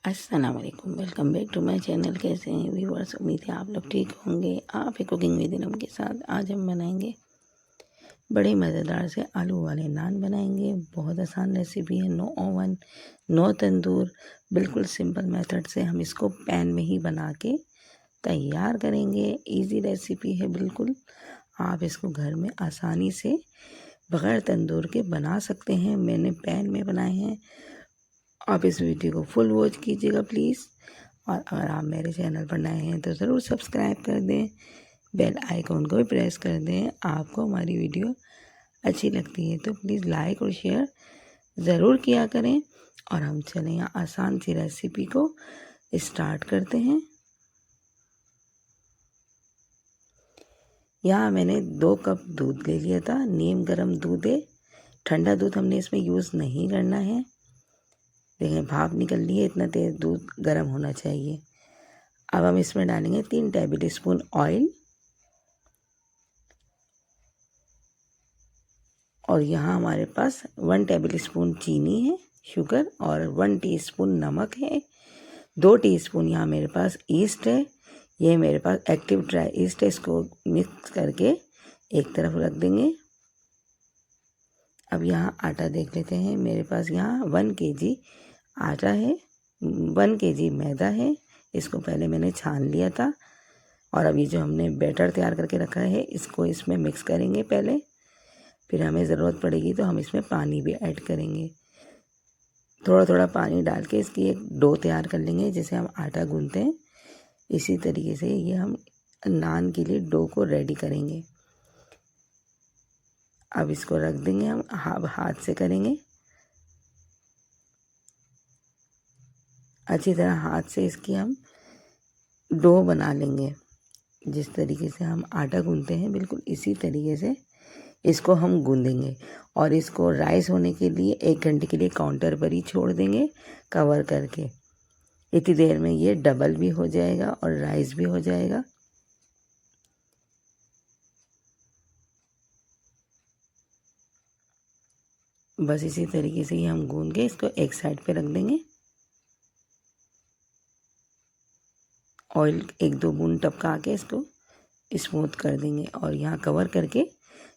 अस्सलाम वालेकुम, welcome back to my channel. कैसे हैं व्यूअर्स? उम्मीद है आप लोग ठीक होंगे। आप ही कुकिंग विद इनम के साथ आज हम बनाएंगे बड़े मज़ेदार से आलू वाले नान बनाएंगे। बहुत आसान रेसिपी है, नो ओवन नो तंदूर, बिल्कुल सिंपल मेथड से हम इसको पैन में ही बना के तैयार करेंगे। इजी रेसिपी है बिल्कुल, आप इसको घर में आसानी से बग़ैर तंदूर के बना सकते हैं। मैंने पैन में बनाए हैं। आप इस वीडियो को फुल वॉच कीजिएगा प्लीज़। और अगर आप मेरे चैनल पर नए हैं तो ज़रूर सब्सक्राइब कर दें, बेल आइकॉन को भी प्रेस कर दें। आपको हमारी वीडियो अच्छी लगती है तो प्लीज़ लाइक और शेयर ज़रूर किया करें। और हम चलें यहाँ आसान सी रेसिपी को स्टार्ट करते हैं। यहाँ मैंने 2 कप दूध ले लिया था। नीम गर्म दूध है, ठंडा दूध हमने इसमें यूज़ नहीं करना है। देखें भाप निकल रही है, इतना तेज़ दूध गर्म होना चाहिए। अब हम इसमें डालेंगे 3 टेबल स्पून ऑयल। और यहाँ हमारे पास 1 टेबल स्पून चीनी है, शुगर, और 1 टीस्पून नमक है। 2 टीस्पून यहाँ मेरे पास ईस्ट है। ये मेरे पास एक्टिव ड्राई ईस्ट है। इसको मिक्स करके एक तरफ रख देंगे। अब यहाँ आटा देख लेते हैं। मेरे पास यहाँ 1 kg आटा है, 1 kg मैदा है। इसको पहले मैंने छान लिया था। और अभी जो हमने बैटर तैयार करके रखा है इसको इसमें मिक्स करेंगे पहले, फिर हमें ज़रूरत पड़ेगी तो हम इसमें पानी भी ऐड करेंगे। थोड़ा थोड़ा पानी डाल के इसकी एक डो तैयार कर लेंगे, जैसे हम आटा गूंथते हैं इसी तरीके से ये हम नान के लिए डो को रेडी करेंगे। अब इसको रख देंगे, हम हाथ से करेंगे। अच्छी तरह हाथ से इसकी हम डो बना लेंगे। जिस तरीके से हम आटा गूंथते हैं बिल्कुल इसी तरीके से इसको हम गूंदेंगे। और इसको राइस होने के लिए 1 घंटे के लिए काउंटर पर ही छोड़ देंगे कवर करके। इतनी देर में ये डबल भी हो जाएगा और राइस भी हो जाएगा। बस इसी तरीके से ही हम गूंद के इसको एक साइड पे रख देंगे। ऑयल 1-2 बूंद टपका के इसको स्मूथ कर देंगे और यहाँ कवर करके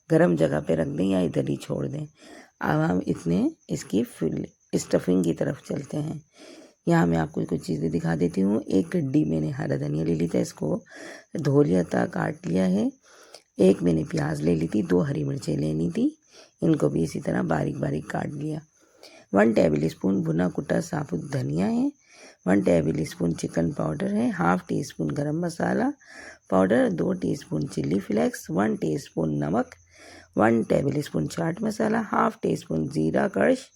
गरम जगह पे रख दें या इधर ही छोड़ दें। अब हम इसकी स्टफिंग की तरफ चलते हैं। यहाँ मैं आपको कुछ चीज़ें दिखा देती हूँ। एक गड्डी मैंने हरा धनिया ले ली था, इसको धो लिया था, काट लिया है। एक मैंने प्याज ले ली थी, 2 हरी मिर्चें लेनी थी, इनको भी इसी तरह बारीक बारीक काट लिया। 1 टेबल स्पून भुना कुटा साबुत धनिया है। 1 टेबल स्पून चिकन पाउडर है। Half teaspoon garam masala powder, 2 teaspoon chilli flakes, 1 teaspoon नमक, 1 tablespoon chaat masala, half teaspoon ज़ीरा क्रश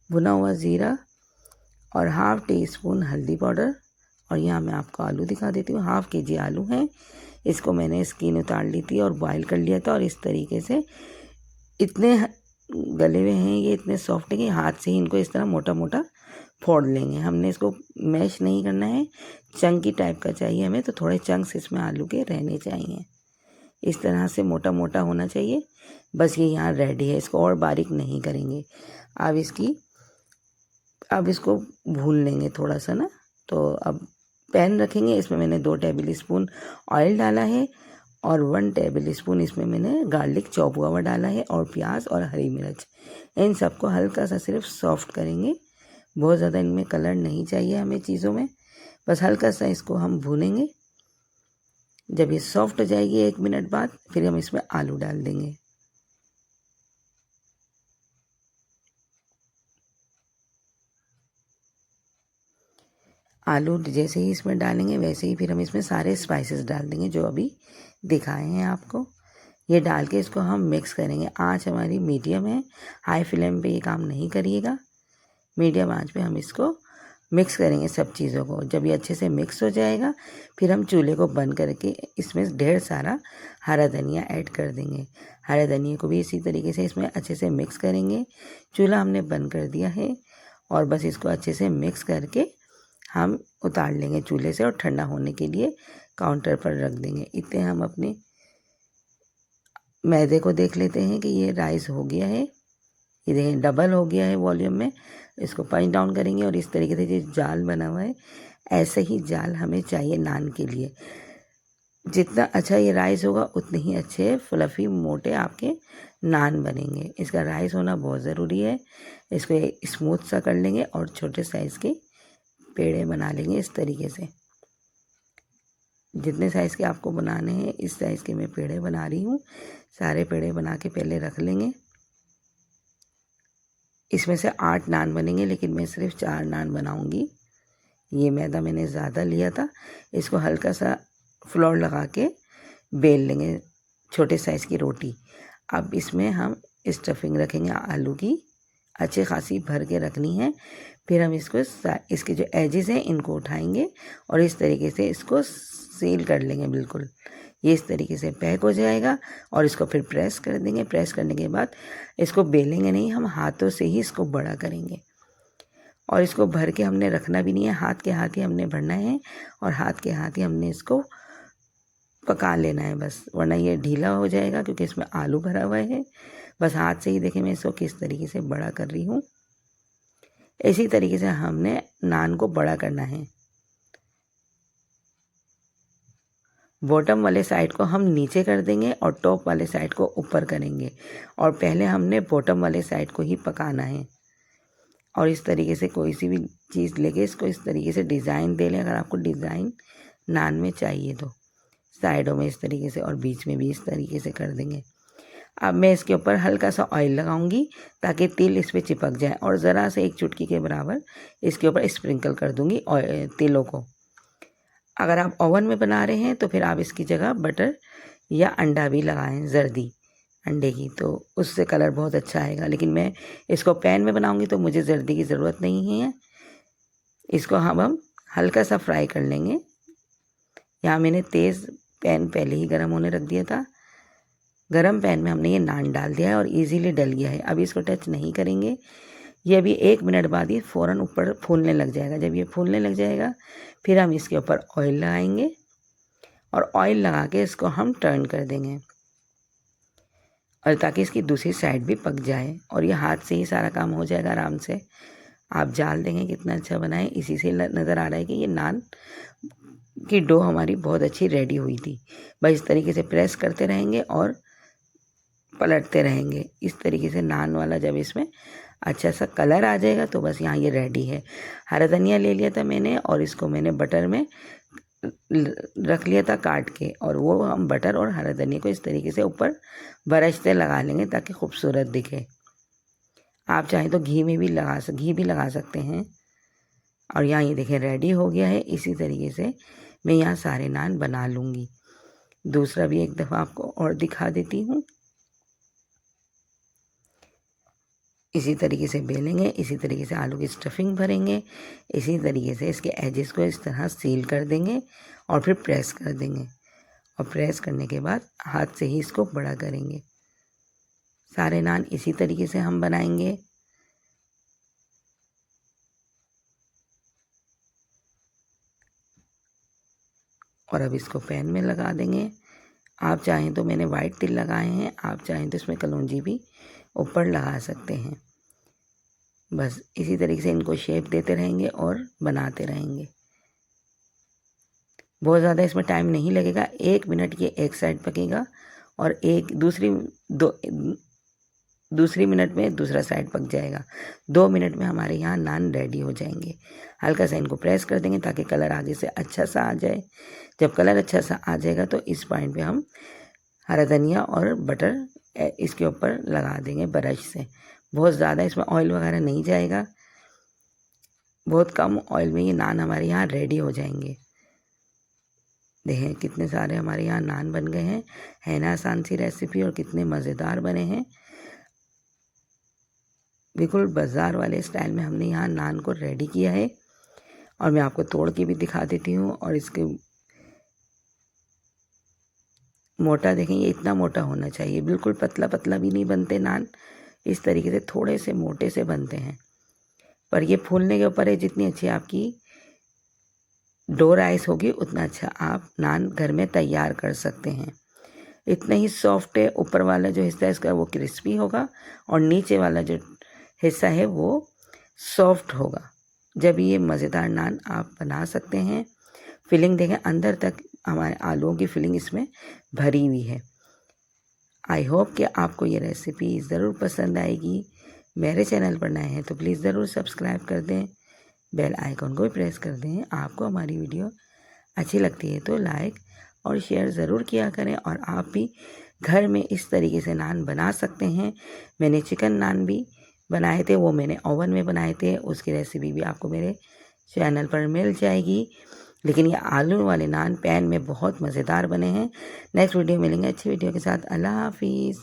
भुना हुआ ज़ीरा, और हाफ टी स्पून हल्दी पाउडर। और यहाँ मैं आपको आलू दिखा देती हूँ। हाफ kg आलू हैं। इसको मैंने स्किन उतार ली थी और बॉईल कर लिया था। और इस तरीके से इतने गले हुए हैं, ये इतने सॉफ्ट है कि हाथ से ही इनको इस तरह मोटा मोटा फोड़ लेंगे। हमने इसको मैश नहीं करना है, चंकी टाइप का चाहिए हमें, तो थोड़े चंक्स इसमें आलू के रहने चाहिए। इस तरह से मोटा मोटा होना चाहिए। बस ये यहाँ रेडी है, इसको और बारीक नहीं करेंगे। अब इसको भून लेंगे थोड़ा सा ना। तो अब पैन रखेंगे, इसमें मैंने 2 टेबल स्पून ऑयल डाला है और 1 टेबल स्पून इसमें मैंने गार्लिक चॉप हुआ डाला है, और प्याज और हरी मिर्च। इन सबको हल्का सा सिर्फ सॉफ्ट करेंगे। बहुत ज़्यादा इनमें कलर नहीं चाहिए हमें चीज़ों में, बस हल्का सा इसको हम भूनेंगे। जब ये सॉफ्ट हो जाएगी 1 मिनट बाद, फिर हम इसमें आलू डाल देंगे। आलू जैसे ही इसमें डालेंगे वैसे ही फिर हम इसमें सारे स्पाइसेस डाल देंगे जो अभी दिखाए हैं आपको। ये डाल के इसको हम मिक्स करेंगे। आंच हमारी मीडियम है, हाई फ्लेम पे ये काम नहीं करिएगा। मीडियम आंच पे हम इसको मिक्स करेंगे सब चीज़ों को। जब ये अच्छे से मिक्स हो जाएगा फिर हम चूल्हे को बंद करके इसमें ढेर सारा हरा धनिया ऐड कर देंगे। हरा धनिया को भी इसी तरीके से इसमें अच्छे से मिक्स करेंगे। चूल्हा हमने बंद कर दिया है और बस इसको अच्छे से मिक्स करके हम उतार लेंगे चूल्हे से और ठंडा होने के लिए काउंटर पर रख देंगे। इतने हम अपने मैदे को देख लेते हैं कि ये राइस हो गया है। ये देखें डबल हो गया है वॉल्यूम में। इसको पंच डाउन करेंगे और इस तरीके से जो जाल बना हुआ है ऐसे ही जाल हमें चाहिए नान के लिए। जितना अच्छा ये राइस होगा उतने ही अच्छे फ्लफ़ी मोटे आपके नान बनेंगे। इसका राइस होना बहुत ज़रूरी है। इसको स्मूथ सा कर लेंगे और छोटे साइज़ के पेड़े बना लेंगे इस तरीके से। जितने साइज़ के आपको बनाने हैं इस साइज़ के मैं पेड़े बना रही हूँ। सारे पेड़े बना के पहले रख लेंगे। इसमें से 8 नान बनेंगे लेकिन मैं सिर्फ 4 नान बनाऊँगी। ये मैदा मैंने ज़्यादा लिया था। इसको हल्का सा फ्लोर लगा के बेल लेंगे छोटे साइज़ की रोटी। अब इसमें हम स्टफिंग रखेंगे आलू की, अच्छी खासी भर के रखनी है। फिर हम इसको इसके जो एजेस हैं इनको उठाएंगे और इस तरीके से इसको सील कर लेंगे बिल्कुल। ये इस तरीके से पैक हो जाएगा और इसको फिर प्रेस कर देंगे। प्रेस करने के बाद इसको बेलेंगे नहीं, हम हाथों से ही इसको बड़ा करेंगे। और इसको भर के हमने रखना भी नहीं है, हाथ के हाथ ही हमने भरना है और हाथ के हाथ ही हमने इसको पका लेना है बस, वरना ये ढीला हो जाएगा क्योंकि इसमें आलू भरा हुआ है। बस हाथ से ही देखें मैं इसको किस तरीके से बड़ा कर रही हूँ। इसी तरीके से हमने नान को बड़ा करना है। बॉटम वाले साइड को हम नीचे कर देंगे और टॉप वाले साइड को ऊपर करेंगे और पहले हमने बॉटम वाले साइड को ही पकाना है। और इस तरीके से कोई सी भी चीज़ लेके इसको इस तरीके से डिज़ाइन दे लें। अगर आपको डिज़ाइन नान में चाहिए तो साइडों में इस तरीके से और बीच में भी इस तरीके से कर देंगे। अब मैं इसके ऊपर हल्का सा ऑयल लगाऊंगी ताकि तिल इस पर चिपक जाए और ज़रा से एक चुटकी के बराबर इसके ऊपर स्प्रिंकल कर दूंगी तिलों को। अगर आप ओवन में बना रहे हैं तो फिर आप इसकी जगह बटर या अंडा भी लगाएं, जर्दी अंडे की, तो उससे कलर बहुत अच्छा आएगा। लेकिन मैं इसको पैन में बनाऊंगी तो मुझे जर्दी की ज़रूरत नहीं है। इसको हम हल्का सा फ्राई कर लेंगे। यहाँ मैंने तेज़ पैन पहले ही गर्म होने रख दिया था। गरम पैन में हमने ये नान डाल दिया है और इजीली डल गया है। अभी इसको टच नहीं करेंगे। ये अभी 1 मिनट बाद ये फ़ौरन ऊपर फूलने लग जाएगा। जब ये फूलने लग जाएगा फिर हम इसके ऊपर ऑयल लगाएंगे और ऑयल लगा के इसको हम टर्न कर देंगे और ताकि इसकी दूसरी साइड भी पक जाए। और ये हाथ से ही सारा काम हो जाएगा आराम से। आप जान देंगे कितना अच्छा बना है। इसी से नज़र आ रहा है कि ये नान की डो हमारी बहुत अच्छी रेडी हुई थी। बस इस तरीके से प्रेस करते रहेंगे और पलटते रहेंगे। इस तरीके से नान वाला जब इसमें अच्छा सा कलर आ जाएगा तो बस यहाँ ये रेडी है। हरा धनिया ले लिया था मैंने और इसको मैंने बटर में रख लिया था काट के, और वो हम बटर और हरा धनिया को इस तरीके से ऊपर ब्रश से लगा लेंगे ताकि खूबसूरत दिखे। आप चाहें तो घी भी लगा सकते हैं। और यहाँ ये देखें रेडी हो गया है। इसी तरीके से मैं यहाँ सारे नान बना लूँगी। दूसरा भी एक दफ़ा आपको और दिखा देती हूँ। इसी तरीके से बेलेंगे, इसी तरीके से आलू की स्टफिंग भरेंगे, इसी तरीके से इसके एजेस को इस तरह सील कर देंगे और फिर प्रेस कर देंगे। और प्रेस करने के बाद हाथ से ही इसको बड़ा करेंगे। सारे नान इसी तरीके से हम बनाएंगे। और अब इसको पैन में लगा देंगे। आप चाहें तो मैंने वाइट तिल लगाए हैं, आप चाहें तो इसमें कलौंजी भी ऊपर लगा सकते हैं। बस इसी तरीके से इनको शेप देते रहेंगे और बनाते रहेंगे। बहुत ज़्यादा इसमें टाइम नहीं लगेगा। 1 मिनट ये एक साइड पकेगा और दूसरी मिनट में दूसरा साइड पक जाएगा। 2 मिनट में हमारे यहाँ नान रेडी हो जाएंगे। हल्का सा इनको प्रेस कर देंगे ताकि कलर आगे से अच्छा सा आ जाए। जब कलर अच्छा सा आ जाएगा तो इस पॉइंट पे हम हरा धनिया और बटर इसके ऊपर लगा देंगे ब्रश से। बहुत ज़्यादा इसमें ऑयल वगैरह नहीं जाएगा, बहुत कम ऑयल में ये नान हमारे यहाँ रेडी हो जाएंगे। देखें कितने सारे हमारे यहाँ नान बन गए हैं। है ना आसान सी रेसिपी और कितने मज़ेदार बने हैं। बिल्कुल बाज़ार वाले स्टाइल में हमने यहाँ नान को रेडी किया है। और मैं आपको तोड़ के भी दिखा देती हूँ। और इसके मोटा देखें, ये इतना मोटा होना चाहिए, बिल्कुल पतला पतला भी नहीं बनते नान। इस तरीके से थोड़े से मोटे से बनते हैं। पर ये फूलने के ऊपर है, जितनी अच्छी आपकी डो राइस होगी उतना अच्छा आप नान घर में तैयार कर सकते हैं। इतना ही सॉफ्ट है। ऊपर वाला जो हिस्सा है इसका वो क्रिस्पी होगा और नीचे वाला जो हिस्सा है वो सॉफ्ट होगा। जब ये मज़ेदार नान आप बना सकते हैं। फिलिंग देखें, अंदर तक हमारे आलूओं की फिलिंग इसमें भरी हुई है। आई होप कि आपको ये रेसिपी ज़रूर पसंद आएगी। मेरे चैनल पर नए हैं तो प्लीज़ ज़रूर सब्सक्राइब कर दें, बेल आइकन को भी प्रेस कर दें। आपको हमारी वीडियो अच्छी लगती है तो लाइक और शेयर ज़रूर किया करें, और आप भी घर में इस तरीके से नान बना सकते हैं। मैंने चिकन नान भी बनाए थे, वो मैंने ओवन में बनाए थे, उसकी रेसिपी भी आपको मेरे चैनल पर मिल जाएगी। लेकिन ये आलू वाले नान पैन में बहुत मज़ेदार बने हैं। नेक्स्ट वीडियो मिलेंगे अच्छी वीडियो के साथ। अल्लाह हाफिज़।